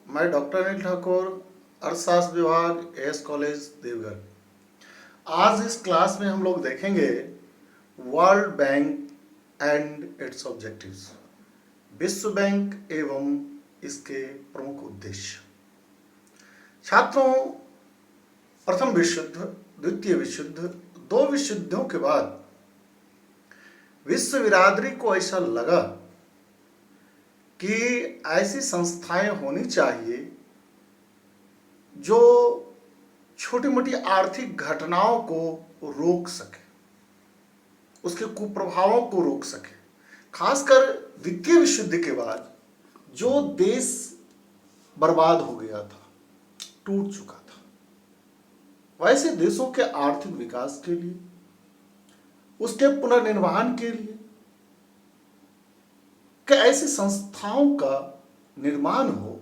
मैं डॉक्टर अनिल ठाकुर, अर्थशास्त्र विभाग, एस कॉलेज देवघर। आज इस क्लास में हम लोग देखेंगे world bank and it's objectives, विश्व बैंक एवं इसके प्रमुख उद्देश्य। छात्रों, प्रथम विश्व युद्ध, द्वितीय विश्व युद्ध, दो विश्व युद्धों के बाद विश्व बिरादरी को ऐसा लगा कि ऐसी संस्थाएं होनी चाहिए जो छोटी मोटी आर्थिक घटनाओं को रोक सके, उसके कुप्रभावों को रोक सके। खासकर द्वितीय विश्व युद्ध के बाद जो देश बर्बाद हो गया था, टूट चुका था, वैसे देशों के आर्थिक विकास के लिए, उसके पुनर्निर्माण के लिए कि ऐसी संस्थाओं का निर्माण हो,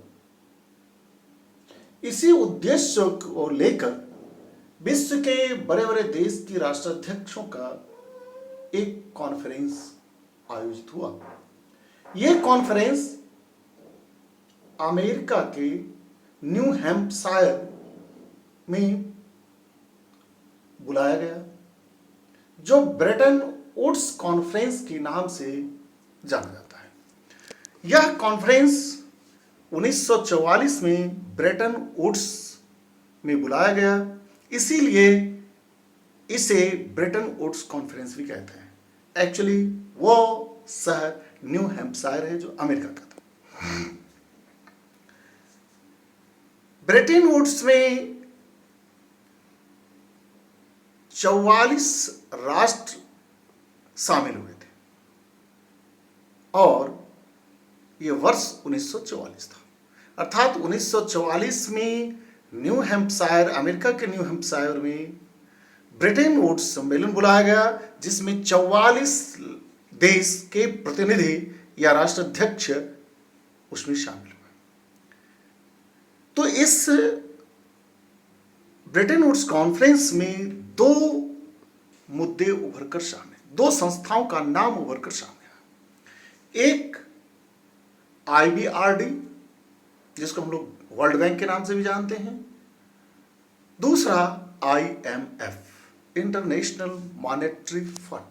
इसी उद्देश्य को लेकर विश्व के बड़े बड़े देश की राष्ट्राध्यक्षों का एक कॉन्फ्रेंस आयोजित हुआ। यह कॉन्फ्रेंस अमेरिका के न्यू हैम्पशायर में बुलाया गया, जो ब्रेटन वुड्स कॉन्फ्रेंस के नाम से जाना जाता है। यह कॉन्फ्रेंस 1944 में ब्रेटन वुड्स में बुलाया गया, इसीलिए इसे ब्रेटन वुड्स कॉन्फ्रेंस भी कहते हैं। एक्चुअली वो शहर न्यू हैम्पशायर है जो अमेरिका का था। ब्रेटन वुड्स में 44 राष्ट्र शामिल हुए थे और यह वर्ष 1944 था। अर्थात 1944 में न्यू हैम्पशायर, अमेरिका के न्यू हैम्पशायर में ब्रेटन वुड्स सम्मेलन बुलाया गया, जिसमें 44 देश के प्रतिनिधि या राष्ट्राध्यक्ष उसमें शामिल हुए। तो इस ब्रेटन वुड्स कॉन्फ्रेंस में दो मुद्दे उभरकर सामने, दो संस्थाओं का नाम उभरकर सामने आया। एक IBRD, जिसको हम लोग वर्ल्ड बैंक के नाम से भी जानते हैं, दूसरा IMF, इंटरनेशनल मॉनेटरी फंड।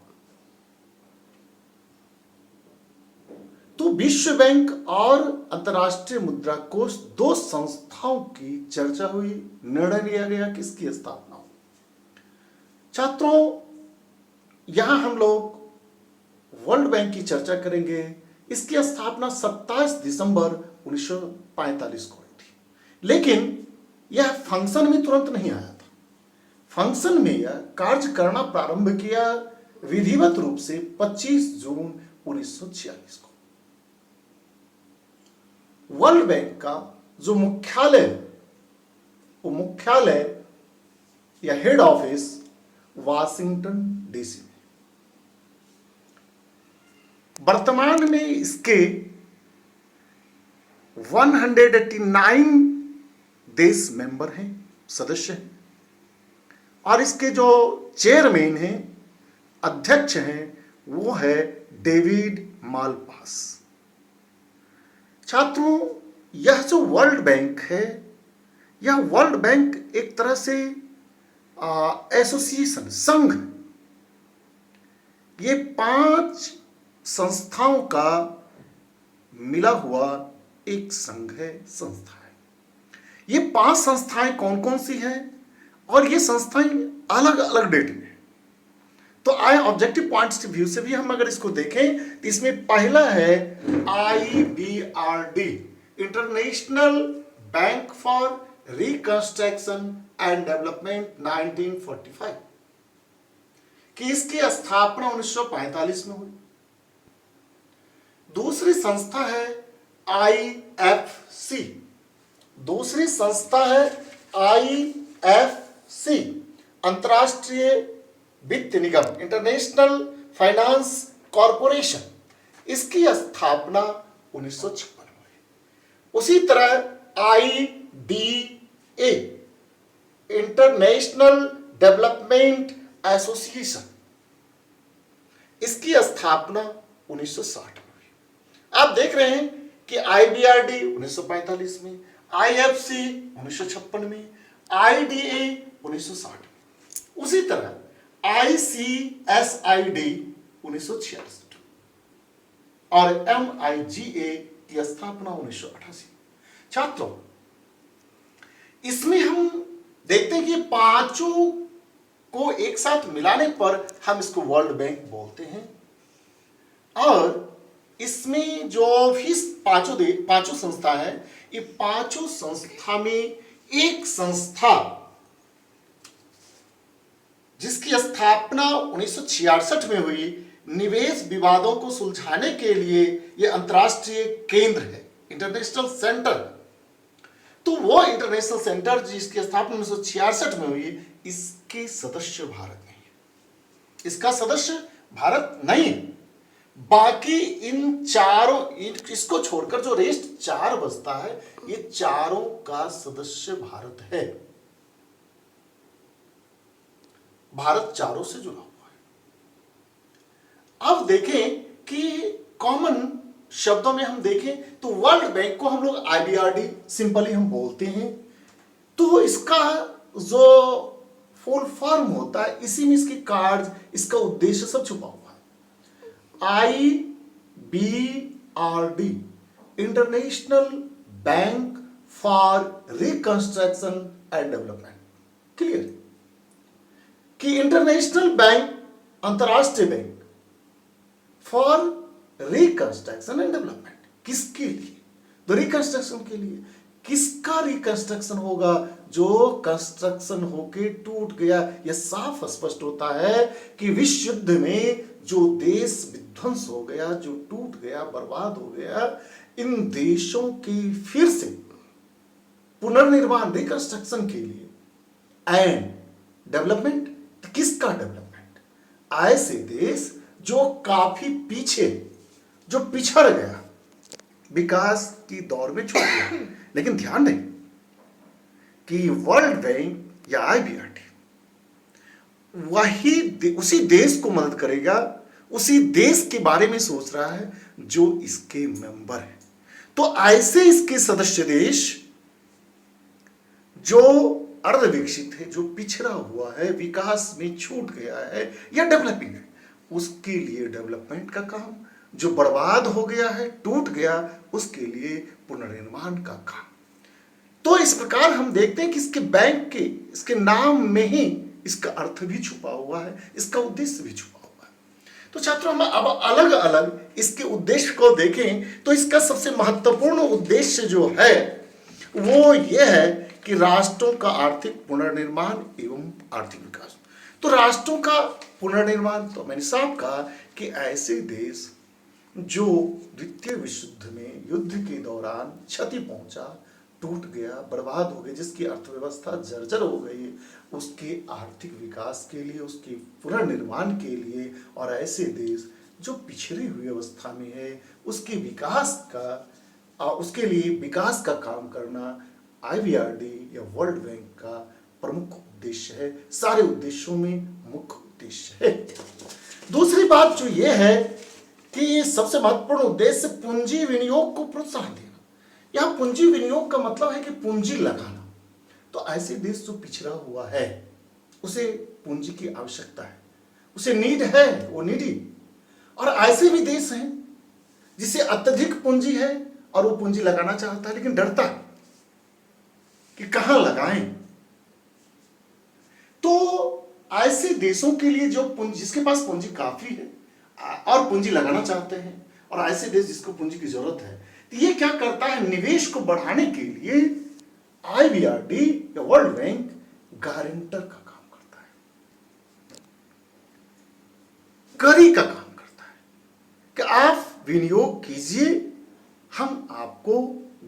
तो विश्व बैंक और अंतर्राष्ट्रीय मुद्रा कोष, दो संस्थाओं की चर्चा हुई, निर्णय लिया गया कि इसकी स्थापना हो। छात्रों, यहां हम लोग वर्ल्ड बैंक की चर्चा करेंगे। इसकी स्थापना 27 दिसंबर 1945 को हुई थी, लेकिन यह फंक्शन में तुरंत नहीं आया था। फंक्शन में यह कार्य करना प्रारंभ किया विधिवत रूप से 25 जून 1946 को। वर्ल्ड बैंक का जो मुख्यालय, वो मुख्यालय या हेड ऑफिस वाशिंगटन DC में। वर्तमान में इसके 189 देश मेंबर हैं, सदस्य हैं, और इसके जो चेयरमैन हैं, अध्यक्ष हैं, वो है डेविड मालपास। छात्रों, यह जो वर्ल्ड बैंक है, यह वर्ल्ड बैंक एक तरह से एसोसिएशन, संघ, ये 5 संस्थाओं का मिला हुआ एक संघ है, संस्था है। ये 5 संस्थाएं कौन कौन सी हैं और ये संस्थाएं अलग अलग डेट में। तो आए ऑब्जेक्टिव पॉइंट्स के व्यू से भी हम अगर इसको देखें तो इसमें पहला है IBRD, international bank for reconstruction and development, 1945, कि इसकी स्थापना 1945 में हुई। दूसरी संस्था है IFC, दूसरी संस्था है IFC, अंतर्राष्ट्रीय वित्त निगम, इंटरनेशनल फाइनेंस कॉरपोरेशन। इसकी स्थापना 1956 में हुई। उसी तरह IDA, इंटरनेशनल डेवलपमेंट एसोसिएशन, इसकी स्थापना 1960 में हुई। आप देख रहे हैं कि IBRD 1945 में, IFC 1956 में, IDA 1960 में, उसी तरह ICSID 1966 और MIGA की स्थापना 1988। छात्रों, इसमें हम देखते हैं कि पांचों को एक साथ मिलाने पर हम इसको वर्ल्ड बैंक बोलते हैं। और इसमें जो भी पांचों संस्था है, ये पांचों संस्था में एक संस्था जिसकी स्थापना 1966 में हुई, निवेश विवादों को सुलझाने के लिए यह अंतर्राष्ट्रीय केंद्र है, इंटरनेशनल सेंटर। तो वो इंटरनेशनल सेंटर जिसकी स्थापना 1966 में हुई, इसके सदस्य भारत नहीं है, इसका सदस्य भारत नहीं है। बाकी इन चारों, इसको छोड़कर जो रेस्ट चार बचता है, ये चारों का सदस्य भारत है। भारत चारों से जुड़ा हुआ है। अब देखें कि कॉमन शब्दों में हम देखें तो वर्ल्ड बैंक को हम लोग IBRD सिंपली हम बोलते हैं। तो इसका जो फुल फॉर्म होता है, इसी में इसके कार्ड, इसका उद्देश्य सब छुपा हुआ है। IBRD, international bank for reconstruction and development. Clear कि इंटरनेशनल बैंक, अंतरराष्ट्रीय bank for reconstruction and development, किसके लिए? तो रिकंस्ट्रक्शन के लिए। किसका रिकंस्ट्रक्शन होगा? जो कंस्ट्रक्शन होके टूट गया। यह साफ स्पष्ट होता है कि विश्व युद्ध में जो देश विध्वंस हो गया, जो टूट गया, बर्बाद हो गया, इन देशों की फिर से पुनर्निर्माण, रिकंस्ट्रक्शन के लिए एंड डेवलपमेंट। किसका डेवलपमेंट? ऐसे देश जो काफी पीछे, जो पिछड़ गया, विकास की दौर में छूट गया। लेकिन ध्यान दें कि वर्ल्ड बैंक या IBRD उसी देश को मदद करेगा, उसी देश के बारे में सोच रहा है जो इसके मेंबर है। तो ऐसे इसके सदस्य देश जो अर्धविकसित है, जो पिछड़ा हुआ है, विकास में छूट गया है या डेवलपिंग है, उसके लिए डेवलपमेंट का काम, जो बर्बाद हो गया है, टूट गया, उसके लिए पुनर्निर्माण का काम। तो इस प्रकार हम देखते हैं कि इसके बैंक के, इसके नाम में ही इसका अर्थ भी छुपा हुआ है, इसका उद्देश्य भी छुपा हुआ है। तो छात्रों, हम अब अलग अलग इसके उद्देश्य को देखें तो इसका सबसे महत्वपूर्ण उद्देश्य जो है वो ये है कि राष्ट्रों का आर्थिक पुनर्निर्माण एवं आर्थिक विकास। तो राष्ट्रों का पुनर्निर्माण, तो मैंने साफ कहा कि ऐसे देश जो द्वितीय विश्व युद्ध में, युद्ध के दौरान क्षति पहुंचा, टूट गया, बर्बाद हो गए, जिसकी अर्थव्यवस्था जर्जर हो गई, उसके आर्थिक विकास के लिए, उसके पुनर्निर्माण के लिए, और ऐसे देश जो पिछड़ी हुई अवस्था में है, उसके विकास का, उसके लिए विकास का काम करना IBRD या वर्ल्ड बैंक का प्रमुख उद्देश्य है। सारे उद्देश्यों में मुख्य उद्देश्य है। दूसरी बात जो ये है कि सबसे महत्वपूर्ण उद्देश्य पूंजी विनियोग को प्रोत्साहन देना। यहां पूंजी विनियोग का मतलब है कि पूंजी लगाना। तो ऐसे देश जो पिछड़ा हुआ है, उसे पूंजी की आवश्यकता है, उसे नीड है, वो नीडी। और ऐसे भी देश हैं जिसे अत्यधिक पूंजी है और वो पूंजी लगाना चाहता है लेकिन डरता है कि कहां लगाएं। तो ऐसे देशों के लिए जो पूंजी, जिसके पास पूंजी काफी है और पूंजी लगाना चाहते हैं, और ऐसे देश जिसको पूंजी की जरूरत है, तो ये क्या करता है? निवेश को बढ़ाने के लिए IBRD या वर्ल्ड बैंक गारंटर का काम करता है, करी का काम करता है कि आप विनियोग कीजिए, हम आपको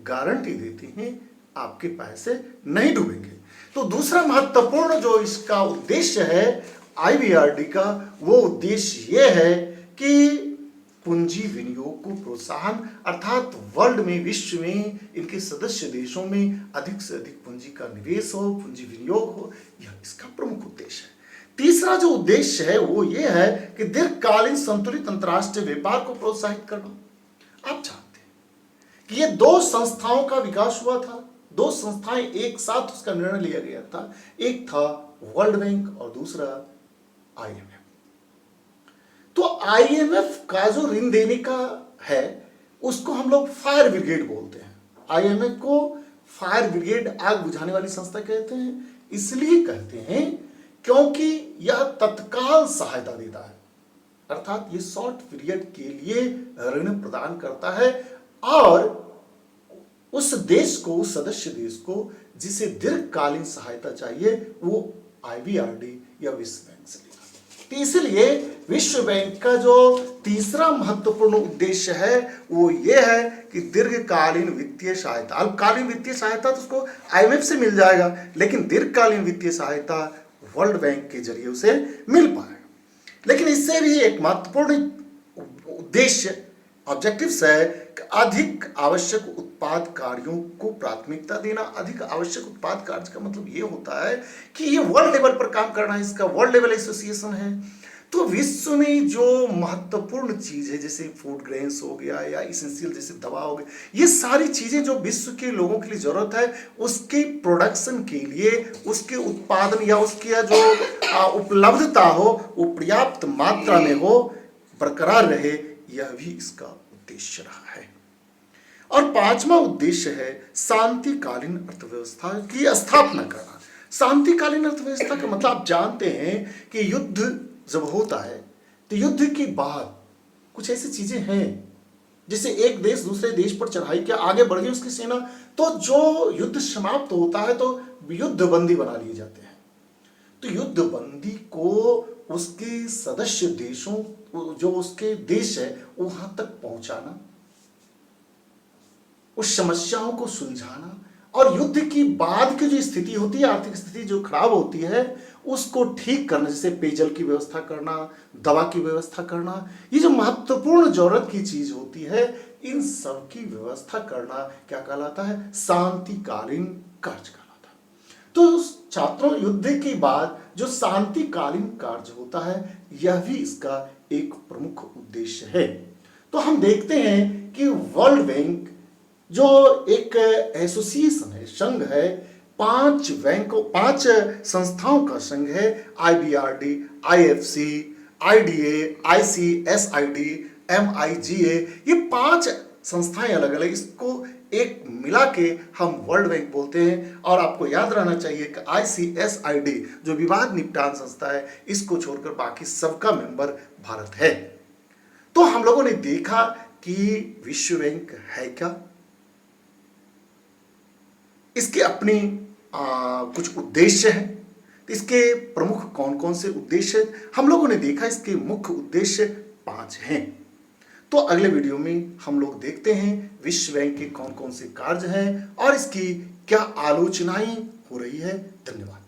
गारंटी देते हैं, आपके पैसे नहीं डूबेंगे। तो दूसरा महत्वपूर्ण जो इसका उद्देश्य है IBRD का, वो उद्देश्य ये है कि पूंजी विनियोग को प्रोत्साहन, अर्थात वर्ल्ड में, विश्व में, इनके सदस्य देशों में अधिक से अधिक पूंजी का निवेश हो, पूंजी विनियोग हो, यह इसका प्रमुख उद्देश्य है। तीसरा जो उद्देश्य है वो ये है कि दीर्घकालीन संतुलित अंतर्राष्ट्रीय व्यापार को प्रोत्साहित करना। आप जानते हैं कि ये दो संस्थाओं का विकास हुआ था दो संस्थाएं एक साथ उसका निर्णय लिया गया था। एक था वर्ल्ड बैंक और दूसरा आईएमएफ। तो आईएमएफ का जो ऋण देने का है उसको हम लोग फायर ब्रिगेड बोलते हैं। आईएमएफ को फायर ब्रिगेड, आग बुझाने वाली संस्था कहते हैं। इसलिए कहते हैं क्योंकि यह तत्काल सहायता देता है, अर्थात ये शॉर्ट पीरियड के लिए ऋण प्रदान करता है और उस देश को, उस सदस्य देश को जिसे दीर्घकालीन सहायता चाहिए वो आईबीआरडी या विश्व बैंक से लेगा। तो इसलिए विश्व बैंक का जो तीसरा महत्वपूर्ण उद्देश्य है वो ये है कि दीर्घकालीन वित्तीय सहायता। अल्पकालीन वित्तीय सहायता तो उसको आईएमएफ से मिल जाएगा, लेकिन दीर्घकालीन वित्तीय सहायता वर्ल्ड बैंक के जरिए उसे मिल पाएगा। लेकिन इससे भी एक महत्वपूर्ण उद्देश्य, ऑब्जेक्टिव्स है कि अधिक आवश्यक उत्पाद कार्यों को प्राथमिकता देना। अधिक आवश्यक उत्पाद कार्य का मतलब ये होता है कि ये वर्ल्ड लेवल पर काम करना है, इसका वर्ल्ड लेवल एसोसिएशन है। तो विश्व में जो महत्वपूर्ण चीज है जैसे फूड ग्रेन्स हो गया या इसेंशियल जैसे दवा हो गया, ये सारी चीजें जो विश्व के लोगों के लिए जरूरत है उसके प्रोडक्शन के लिए, उसके उत्पादन या उसकी जो उपलब्धता हो वो पर्याप्त मात्रा में हो, बरकरार रहे, यह भी इसका उद्देश्य रहा है। और पांचवा उद्देश्य है शांतिकालीन अर्थव्यवस्था की स्थापना करना। शांतिकालीन अर्थव्यवस्था का मतलब आप जानते हैं कि युद्ध जब होता है तो युद्ध के बाद कुछ ऐसी चीजें हैं, जैसे एक देश दूसरे देश पर चढ़ाई के आगे बढ़ गई उसकी सेना, तो जो युद्ध समाप्त होता है तो युद्ध बंदी बना लिए जाते हैं। तो युद्ध बंदी को उसके सदस्य देशों, जो उसके देश है, वहां तक पहुंचाना, उस समस्याओं को सुलझाना और युद्ध की बाद की जो स्थिति होती है, आर्थिक स्थिति जो खराब होती है, उसको ठीक करना, जैसे पेयजल की व्यवस्था करना, दवा की व्यवस्था करना, ये जो महत्वपूर्ण जरूरत की चीज होती है, इन सब की व्यवस्था करना क्या कहलाता है? शांतिकालीन कार्य कहलाता है। तो छात्रों, युद्ध के बाद जो शांतिकालीन कार्य होता है यह भी इसका एक प्रमुख उद्देश्य है। तो हम देखते हैं कि वर्ल्ड बैंक जो एक एसोसिएशन है, संघ है, पांच संस्थाओं का संघ है, आईबीआरडी, आईएफसी, आईडीए, आईसीएसआईडी, एमआईजीए, ये 5 संस्थाएं अलग अलग, इसको एक मिला के हम वर्ल्ड बैंक बोलते हैं। और आपको याद रहना चाहिए कि आईसीएसआईडी जो विवाद निपटान संस्था है, इसको छोड़कर बाकी सबका मेंबर भारत है। तो हम लोगों ने देखा कि विश्व बैंक है क्या, इसके अपने कुछ उद्देश्य हैं, इसके प्रमुख कौन कौन से उद्देश्य हम लोगों ने देखा। इसके मुख्य उद्देश्य 5 हैं। तो अगले वीडियो में हम लोग देखते हैं विश्व बैंक के कौन कौन से कार्य हैं और इसकी क्या आलोचनाएं हो रही है। धन्यवाद।